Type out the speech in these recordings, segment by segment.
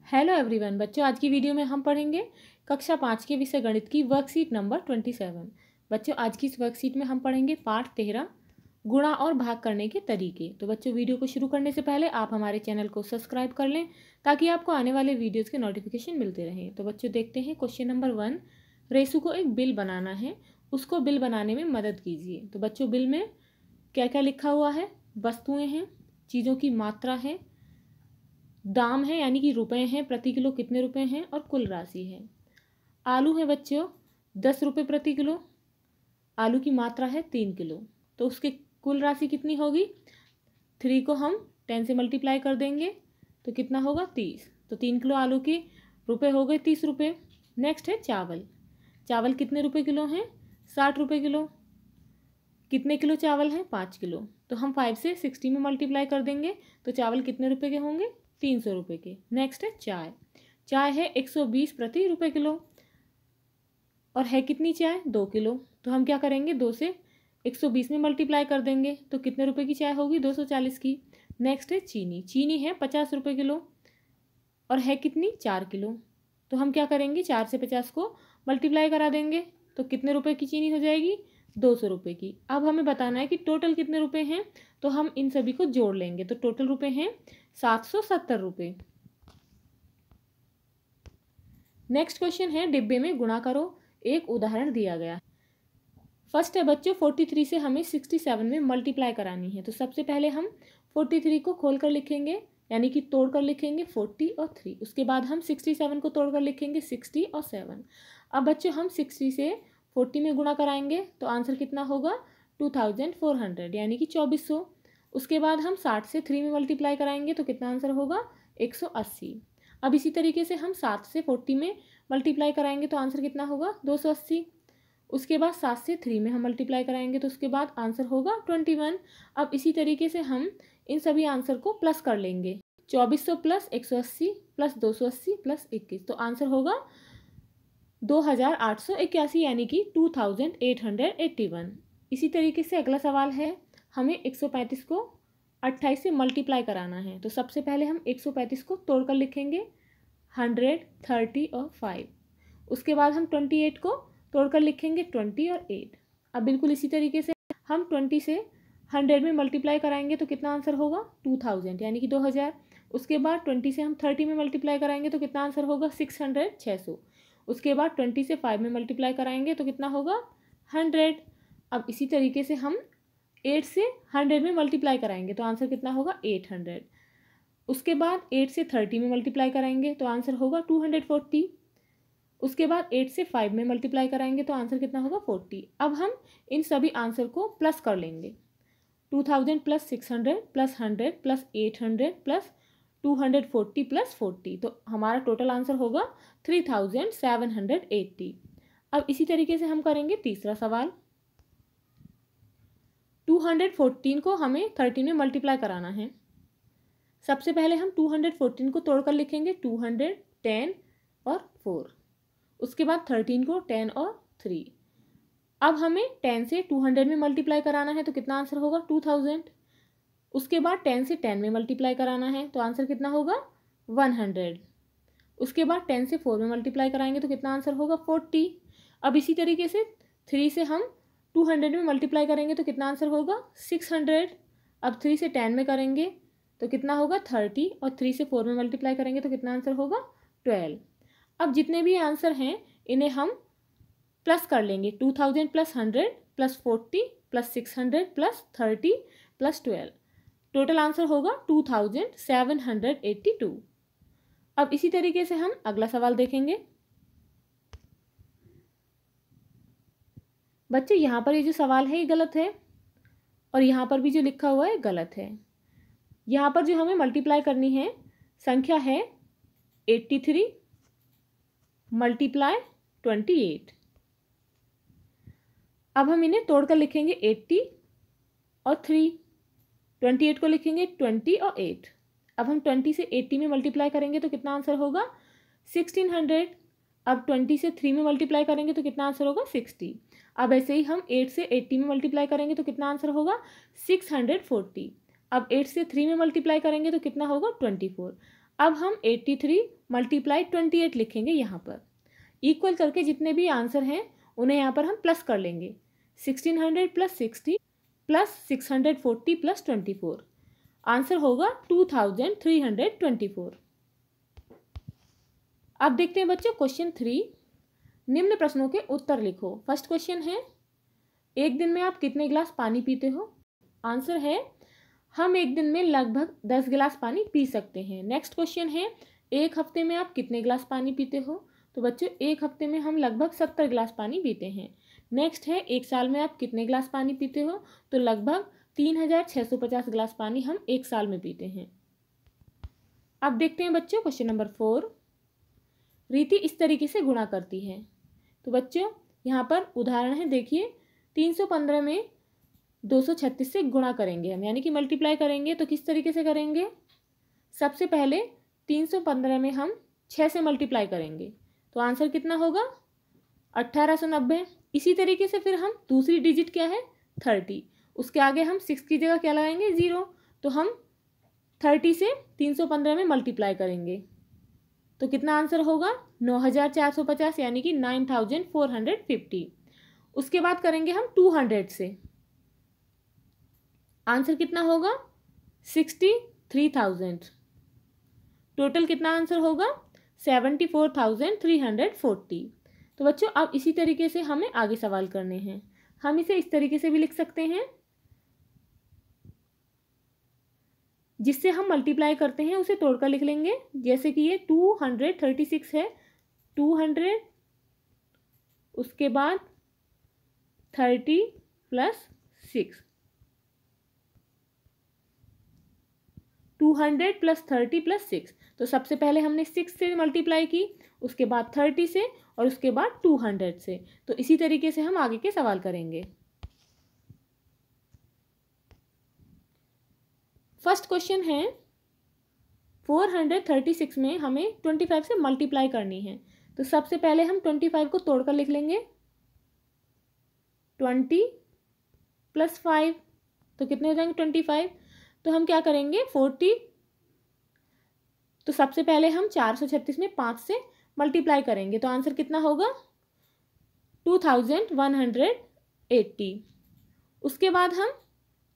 Hello everyone बच्चों, आज की वीडियो में हम पढ़ेंगे कक्षा 5 के विषय गणित की वर्कशीट नंबर 27। बच्चों, आज की इस वर्कशीट में हम पढ़ेंगे पाठ 13 गुणा और भाग करने के तरीके। तो बच्चों, वीडियो को शुरू करने से पहले आप हमारे चैनल को सब्सक्राइब कर लें ताकि आपको आने वाले वीडियोज़ के नोटिफिकेशन मिलते रहें। तो बच्चों, देखते हैं क्वेश्चन नंबर 1। रेसू को एक बिल बनाना है, उसको बिल बनाने में मदद कीजिए। तो बच्चों, बिल में क्या क्या लिखा हुआ है? वस्तुएँ हैं, चीज़ों की मात्रा है, दाम है यानी कि रुपए हैं, प्रति किलो कितने रुपए हैं, और कुल राशि है। आलू है बच्चों 10 रुपये प्रति किलो, आलू की मात्रा है 3 किलो, तो उसकी कुल राशि कितनी होगी? 3 को हम 10 से मल्टीप्लाई कर देंगे तो कितना होगा? 30। तो 3 किलो आलू के रुपए हो गए 30 रुपये। नेक्स्ट है चावल। चावल कितने रुपए किलो हैं? 60 रुपये किलो। कितने किलो चावल हैं? 5 किलो। तो हम 5 से 60 में मल्टीप्लाई कर देंगे तो चावल कितने रुपए के होंगे? 300 रुपये के। नेक्स्ट है चाय। चाय है 120 प्रति रुपये किलो, और है कितनी चाय? 2 किलो। तो हम क्या करेंगे? 2 से 120 में मल्टीप्लाई कर देंगे तो कितने रुपए की चाय होगी? 240 की। नेक्स्ट है चीनी। चीनी है 50 रुपये किलो, और है कितनी? 4 किलो। तो हम क्या करेंगे? 4 से 50 को मल्टीप्लाई करा देंगे तो कितने रुपए की चीनी हो जाएगी? 200 रुपये की। अब हमें बताना है कि टोटल कितने रुपए हैं, तो हम इन सभी को जोड़ लेंगे। तो टोटल रुपए हैं 770 रुपये। नेक्स्ट क्वेश्चन है डिब्बे में गुणा करो। एक उदाहरण दिया गया है। फर्स्ट है बच्चों 43 से हमें 67 में मल्टीप्लाई करानी है। तो सबसे पहले हम 43 को खोलकर लिखेंगे यानी कि तोड़कर लिखेंगे 40 और 3। उसके बाद हम 67 को तोड़कर लिखेंगे 60 और 7। अब बच्चों हम 60 से 40 में गुणा कराएंगे तो आंसर कितना होगा? 2400 यानी कि 2400। उसके बाद हम 60 से 3 में मल्टीप्लाई कराएंगे तो कितना आंसर होगा? 180। अब इसी तरीके से हम 7 से 40 में मल्टीप्लाई कराएंगे तो आंसर कितना होगा? 280। उसके बाद 7 से 3 में हम मल्टीप्लाई कराएंगे तो उसके बाद आंसर होगा 21। अब इसी तरीके से हम इन सभी आंसर को प्लस कर लेंगे। 2400 प्लस 180 प्लस 280 प्लस 21, तो आंसर होगा 2881 यानी कि 2881। इसी तरीके से अगला सवाल है, हमें 135 को 28 से मल्टीप्लाई कराना है। तो सबसे पहले हम 135 को तोड़कर लिखेंगे 100, 30 और 5। उसके बाद हम 28 को तोड़कर लिखेंगे 20 और 8। अब बिल्कुल इसी तरीके से हम 20 से 100 में मल्टीप्लाई कराएंगे तो कितना आंसर होगा? 2000 यानी कि 2000। उसके बाद 20 से हम 30 में मल्टीप्लाई कराएंगे तो कितना आंसर होगा? 600, 600। उसके बाद 20 से 5 में मल्टीप्लाई कराएंगे तो कितना होगा? 100। अब इसी तरीके से हम 8 से 100 में मल्टीप्लाई कराएंगे तो आंसर कितना होगा? 800। उसके बाद 8 से 30 में मल्टीप्लाई कराएंगे तो आंसर होगा 240। उसके बाद 8 से 5 में मल्टीप्लाई कराएंगे तो आंसर कितना होगा? 40। अब हम इन सभी आंसर को प्लस कर लेंगे। 2000 plus 600 plus 100 plus 800 plus 240 plus 40, तो हमारा टोटल आंसर होगा 3780। अब इसी तरीके से हम करेंगे तीसरा सवाल। 214 को हमें 13 में मल्टीप्लाई कराना है। सबसे पहले हम 214 को तोड़कर लिखेंगे 200, 10 और 4। उसके बाद 13 को 10 और 3। अब हमें 10 से 200 में मल्टीप्लाई कराना है तो कितना आंसर होगा? 2000। उसके बाद 10 से 10 में मल्टीप्लाई कराना है तो आंसर कितना होगा? 100। उसके बाद 10 से 4 में मल्टीप्लाई कराएंगे तो कितना आंसर होगा? 40। अब इसी तरीके से 3 से हम 200 में मल्टीप्लाई करेंगे तो कितना आंसर होगा? 600। अब 3 से 10 में करेंगे तो कितना होगा? 30, और 3 से 4 में मल्टीप्लाई करेंगे तो कितना आंसर होगा? 12। अब जितने भी आंसर हैं इन्हें हम प्लस कर लेंगे। 2000 plus 100 plus 40 plus 600 plus 30 plus 12। Total answer होगा 2782। अब इसी तरीके से हम अगला सवाल देखेंगे। बच्चे, यहाँ पर ये जो सवाल है ये गलत है, और यहाँ पर भी जो लिखा हुआ है गलत है। यहाँ पर जो हमें मल्टीप्लाई करनी है संख्या है 83 मल्टीप्लाई 28। अब हम इन्हें तोड़कर लिखेंगे 80 और 3। 28 को लिखेंगे 20 और 8। अब हम 20 से 80 में मल्टीप्लाई करेंगे तो कितना आंसर होगा? 1600। अब 20 से 3 में मल्टीप्लाई करेंगे तो कितना आंसर होगा? 60। अब ऐसे ही हम 8 से 80 में मल्टीप्लाई करेंगे तो कितना आंसर होगा? 640। अब 8 से 3 में मल्टीप्लाई करेंगे तो कितना होगा? 24। अब हम 83 मल्टीप्लाई 28 लिखेंगे यहाँ पर। इक्वल करके जितने भी आंसर हैं उन्हें यहाँ पर हम प्लस कर लेंगे। 1600 प्लस 60 प्लस 640 प्लस 24, आंसर होगा 2324। अब देखते हैं बच्चों क्वेश्चन 3। निम्न प्रश्नों के उत्तर लिखो। फर्स्ट क्वेश्चन है, एक दिन में आप कितने गिलास पानी पीते हो? आंसर है हम एक दिन में लगभग 10 गिलास पानी पी सकते हैं। नेक्स्ट क्वेश्चन है, एक हफ्ते में आप कितने गिलास पानी पीते हो? तो बच्चों एक हफ्ते में हम लगभग 70 गिलास पानी पीते हैं। नेक्स्ट है, एक साल में आप कितने गिलास पानी पीते हो? तो लगभग 3650 गिलास पानी हम एक साल में पीते हैं। अब देखते हैं बच्चों क्वेश्चन नंबर 4। रीति इस तरीके से गुणा करती है। तो बच्चों यहाँ पर उदाहरण है, देखिए 315 में 236 से गुणा करेंगे हम, यानी कि मल्टीप्लाई करेंगे। तो किस तरीके से करेंगे? सबसे पहले 315 में हम 6 से मल्टीप्लाई करेंगे, तो आंसर कितना होगा? 1890। इसी तरीके से फिर हम दूसरी डिजिट क्या है? 30, उसके आगे हम 6 की जगह क्या लगाएंगे? 0। तो हम 30 से 315 में मल्टीप्लाई करेंगे, तो कितना आंसर होगा? 9450, यानी कि 9450। उसके बाद करेंगे हम 200 से, आंसर कितना होगा? 63,000। टोटल कितना आंसर होगा? 74,340। तो बच्चों अब इसी तरीके से हमें आगे सवाल करने हैं। हम इसे इस तरीके से भी लिख सकते हैं, जिससे हम मल्टीप्लाई करते हैं उसे तोड़कर लिख लेंगे। जैसे कि ये 236 है, 200 उसके बाद 30 प्लस 6, 200 प्लस 30 प्लस 6। तो सबसे पहले हमने 6 से मल्टीप्लाई की, उसके बाद 30 से, और उसके बाद 200 से। तो इसी तरीके से हम आगे के सवाल करेंगे। फर्स्ट क्वेश्चन है, 436 में हमें 25 से मल्टीप्लाई करनी है। तो सबसे पहले हम 25 को तोड़कर लिख लेंगे। 20 प्लस 5, तो कितने हो जाएंगे? 25। तो हम क्या करेंगे? 40। तो सबसे पहले हम 436 में 5 से मल्टीप्लाई करेंगे, तो आंसर कितना होगा? 2180। उसके बाद हम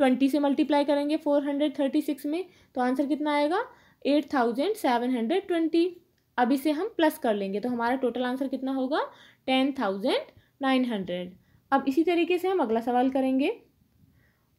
20 से मल्टीप्लाई करेंगे 436 में, तो आंसर कितना आएगा? 8720। अब इसे हम प्लस कर लेंगे, तो हमारा टोटल आंसर कितना होगा? 10,900। अब इसी तरीके से हम अगला सवाल करेंगे।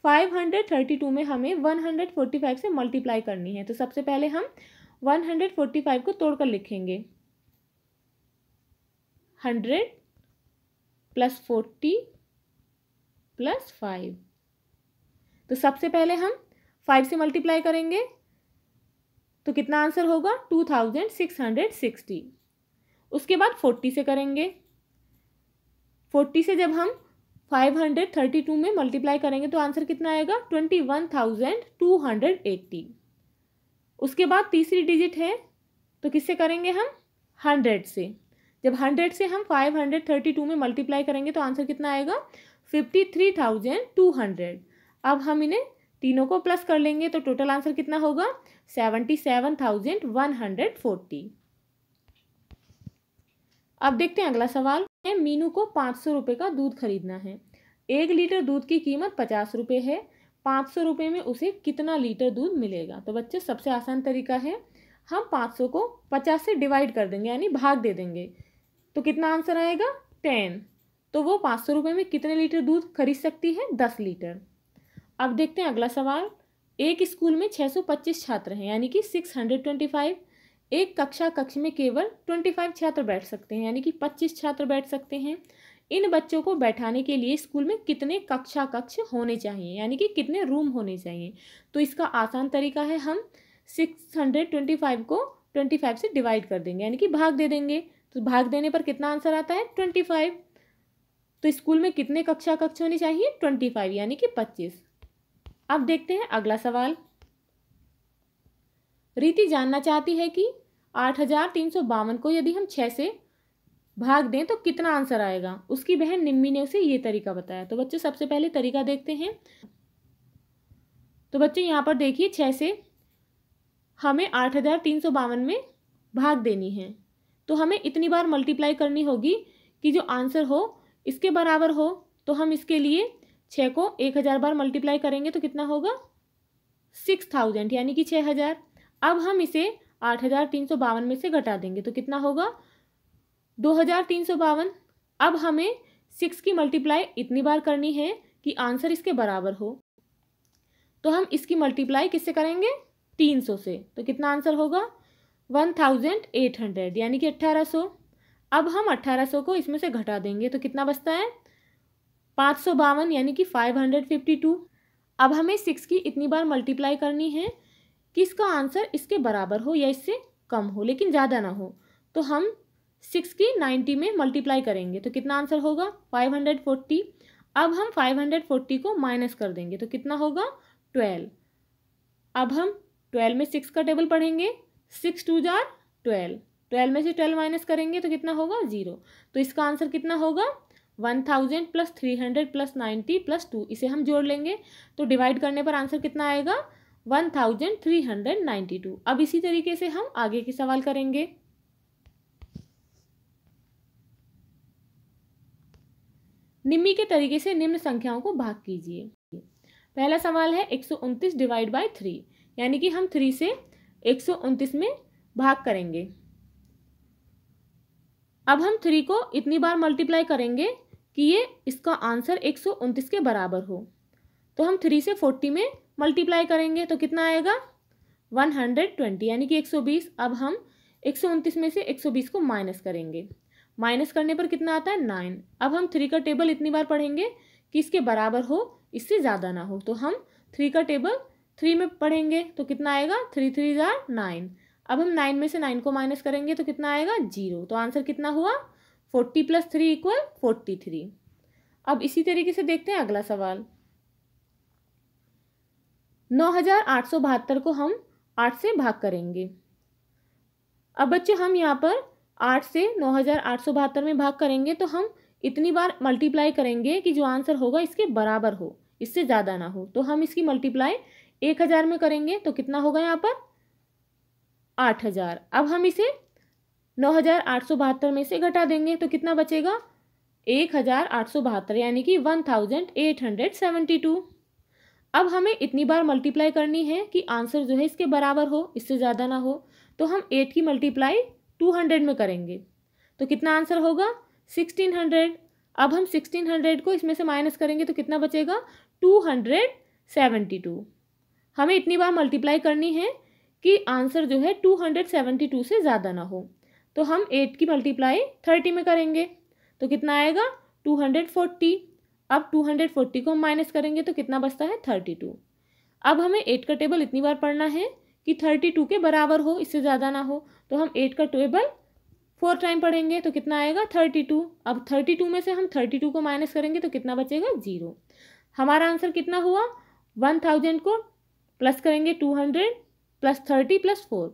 532 में हमें 145 से मल्टीप्लाई करनी है। तो सबसे पहले हम 145 को तोड़कर लिखेंगे। 100 प्लस 40 प्लस 5। तो सबसे पहले हम 5 से मल्टीप्लाई करेंगे, तो कितना आंसर होगा? 2660। उसके बाद 40 से करेंगे। 40 से जब हम 532 में मल्टीप्लाई करेंगे तो आंसर कितना आएगा? 21,280। उसके बाद तीसरी डिजिट है, तो किससे करेंगे हम? 100 से। जब 100 से हम 532 में मल्टीप्लाई करेंगे तो आंसर कितना आएगा? 53,200। अब हम इन्हें तीनों को प्लस कर लेंगे, तो टोटल आंसर कितना होगा? 77,140। अब देखते हैं अगला सवाल है। मीनू को 500 रुपये का दूध खरीदना है। 1 लीटर दूध की कीमत 50 रुपये है। 500 रुपये में उसे कितना लीटर दूध मिलेगा? तो बच्चे सबसे आसान तरीका है, हम 500 को 50 से डिवाइड कर देंगे, यानी भाग दे देंगे। तो कितना आंसर आएगा? 10। तो वो 500 रुपये में कितने लीटर दूध खरीद सकती है? 10 लीटर। अब देखते हैं अगला सवाल। एक स्कूल में 625 छात्र हैं, यानी कि 625। एक कक्ष में केवल 25 छात्र बैठ सकते हैं, यानी कि 25 छात्र बैठ सकते हैं। इन बच्चों को बैठाने के लिए स्कूल में कितने कक्ष होने चाहिए, यानी कि कितने रूम होने चाहिए? तो इसका आसान तरीका है, हम 625 को 25 से डिवाइड कर देंगे, यानी कि भाग दे देंगे। तो भाग देने पर कितना आंसर आता है? 25। तो स्कूल में कितने कक्ष होने चाहिए? 25, यानी कि 25। अब देखते हैं अगला सवाल। रीति जानना चाहती है कि 8,352 को यदि हम 6 से भाग दें तो कितना आंसर आएगा। उसकी बहन निम्मी ने उसे ये तरीका बताया। तो बच्चों सबसे पहले तरीका देखते हैं। तो बच्चों यहाँ पर देखिए, 6 से हमें 8352 में भाग देनी है। तो हमें इतनी बार मल्टीप्लाई करनी होगी कि जो आंसर हो इसके बराबर हो। तो हम इसके लिए 6 को 1000 बार मल्टीप्लाई करेंगे तो कितना होगा 6000 यानी कि 6000। अब हम इसे 8352 में से घटा देंगे तो कितना होगा 2352। अब हमें 6 की मल्टीप्लाई इतनी बार करनी है कि आंसर इसके बराबर हो। तो हम इसकी मल्टीप्लाई किससे करेंगे 300 से। तो कितना आंसर होगा 1800 यानी कि 1800। अब हम 1800 को इसमें से घटा देंगे तो कितना बचता है 552 यानी कि 552। अब हमें 6 की इतनी बार मल्टीप्लाई करनी है कि इसका आंसर इसके बराबर हो या इससे कम हो लेकिन ज़्यादा ना हो। तो हम 6 की 90 में मल्टीप्लाई करेंगे तो कितना आंसर होगा 540। अब हम 540 को माइनस कर देंगे तो कितना होगा 12। अब हम 12 में 6 का टेबल पढ़ेंगे 6 2 जार 12। 12 में से 12 माइनस करेंगे तो कितना होगा 0। तो इसका आंसर कितना होगा 1000 + 300 + 90 + 2। इसे हम जोड़ लेंगे तो डिवाइड करने पर आंसर कितना आएगा 1392। अब इसी तरीके से हम आगे के सवाल करेंगे। निम्न के तरीके से निम्न संख्याओं को भाग कीजिए। पहला सवाल है 129 डिवाइड बाय 3 यानी कि हम 3 से 129 में भाग करेंगे। अब हम 3 को इतनी बार मल्टीप्लाई करेंगे कि ये इसका आंसर 129 के बराबर हो। तो हम 3 से 40 में मल्टीप्लाई करेंगे तो कितना आएगा 120 यानी कि 120। अब हम 129 में से 120 को माइनस करेंगे। माइनस करने पर कितना आता है 9। अब हम 3 का टेबल इतनी बार पढ़ेंगे कि इसके बराबर हो इससे ज़्यादा ना हो। तो हम 3 का टेबल 3 में पढ़ेंगे तो कितना आएगा 3 3 जार 9। अब हम 9 में से 9 को माइनस करेंगे तो कितना आएगा 0। तो आंसर कितना हुआ 40 + 3 = 43। अब इसी तरीके से देखते हैं अगला सवाल। 9872 को हम 8 से भाग करेंगे। अब बच्चे हम यहाँ पर 8 से 9872 में भाग करेंगे तो हम इतनी बार मल्टीप्लाई करेंगे कि जो आंसर होगा इसके बराबर हो इससे ज़्यादा ना हो। तो हम इसकी मल्टीप्लाई 1000 में करेंगे तो कितना होगा यहाँ पर 8000। अब हम इसे 9872 में से घटा देंगे तो कितना बचेगा 1872 यानी कि 1872। अब हमें इतनी बार मल्टीप्लाई करनी है कि आंसर जो है इसके बराबर हो इससे ज़्यादा ना हो। तो हम 8 की मल्टीप्लाई 200 में करेंगे तो कितना आंसर होगा 1600। अब हम 1600 को इसमें से माइनस करेंगे तो कितना बचेगा 272। हमें इतनी बार मल्टीप्लाई करनी है कि आंसर जो है 272 से ज़्यादा ना हो। तो हम 8 की मल्टीप्लाई 30 में करेंगे तो कितना आएगा 240। अब 240 को हम माइनस करेंगे तो कितना बचता है 32। अब हमें 8 का टेबल इतनी बार पढ़ना है कि 32 के बराबर हो इससे ज़्यादा ना हो। तो हम 8 का टेबल 4 टाइम पढ़ेंगे तो कितना आएगा 32। अब 32 में से हम 32 को माइनस करेंगे तो कितना बचेगा 0। हमारा आंसर कितना हुआ 1000 को प्लस करेंगे 200 + 30 + 4।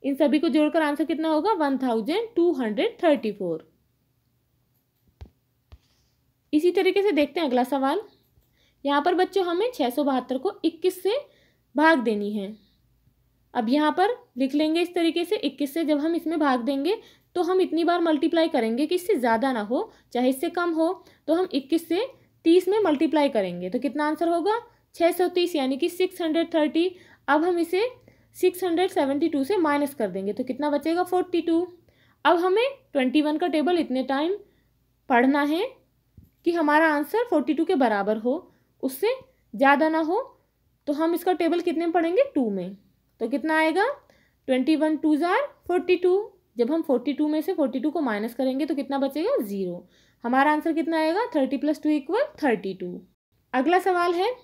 इन सभी को जोड़कर आंसर कितना होगा 1234। इसी तरीके से देखते हैं अगला सवाल। यहाँ पर बच्चों हमें 672 को 21 से भाग देनी है। अब यहाँ पर लिख लेंगे इस तरीके से 21 से जब हम इसमें भाग देंगे तो हम इतनी बार मल्टीप्लाई करेंगे कि इससे ज़्यादा ना हो चाहे इससे कम हो। तो हम 21 से 30 में मल्टीप्लाई करेंगे तो कितना आंसर होगा 630 यानी कि 630। अब हम इसे 672 से माइनस कर देंगे तो कितना बचेगा 42। अब हमें 21 का टेबल इतने टाइम पढ़ना है कि हमारा आंसर 42 के बराबर हो उससे ज़्यादा ना हो। तो हम इसका टेबल कितने में पढ़ेंगे 2 में तो कितना आएगा 21 2 जार 42। जब हम 42 में से 42 को माइनस करेंगे तो कितना बचेगा 0। हमारा आंसर कितना आएगा 30 + 2 = 32। अगला सवाल है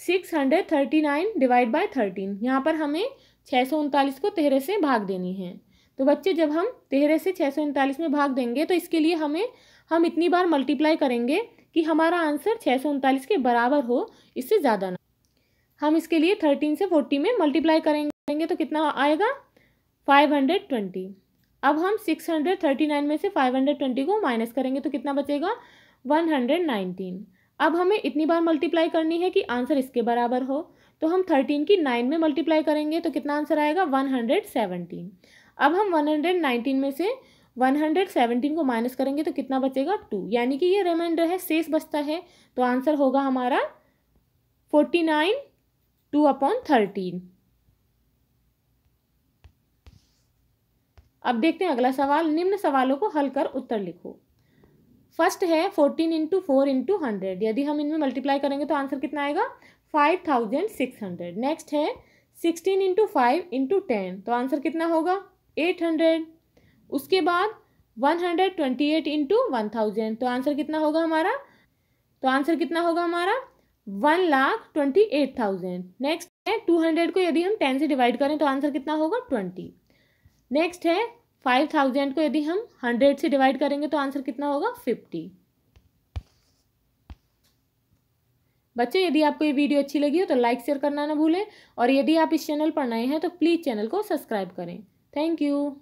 639 डिवाइड बाय 13। यहाँ पर हमें 639 को 13 से भाग देनी है। तो बच्चे जब हम 13 से 639 में भाग देंगे तो इसके लिए हम इतनी बार मल्टीप्लाई करेंगे कि हमारा आंसर 639 के बराबर हो इससे ज़्यादा ना। हम इसके लिए 13 से 40 में मल्टीप्लाई करेंगे तो कितना आएगा 520। अब हम 639 में से 520 को माइनस करेंगे तो कितना बचेगा 119। अब हमें इतनी बार मल्टीप्लाई करनी है कि आंसर इसके बराबर हो। तो हम 13 की 9 में मल्टीप्लाई करेंगे तो कितना आंसर आएगा 117। अब हम 119 में से 117 को माइनस करेंगे तो कितना बचेगा 2, यानी कि ये रिमाइंडर है, शेष बचता है। तो आंसर होगा हमारा 49 2/13। अब देखते हैं अगला सवाल। निम्न सवालों को हल कर उत्तर लिखो। फर्स्ट है 14 इंटू 4 इंटू 100, यदि हम इनमें मल्टीप्लाई करेंगे तो आंसर कितना आएगा 5600। नेक्स्ट है 16 इंटू 5 इंटू 10, तो आंसर कितना होगा 800। उसके बाद 128 इंटू 1000, तो आंसर कितना होगा हमारा 1,28,000। नेक्स्ट है 200 को यदि हम 10 से डिवाइड करें तो आंसर कितना होगा 20। नेक्स्ट है 5000 को यदि हम 100 से डिवाइड करेंगे तो आंसर कितना होगा 50। बच्चों, यदि आपको ये वीडियो अच्छी लगी हो तो लाइक शेयर करना ना भूलें, और यदि आप इस चैनल पर नए हैं तो प्लीज़ चैनल को सब्सक्राइब करें। Thank you.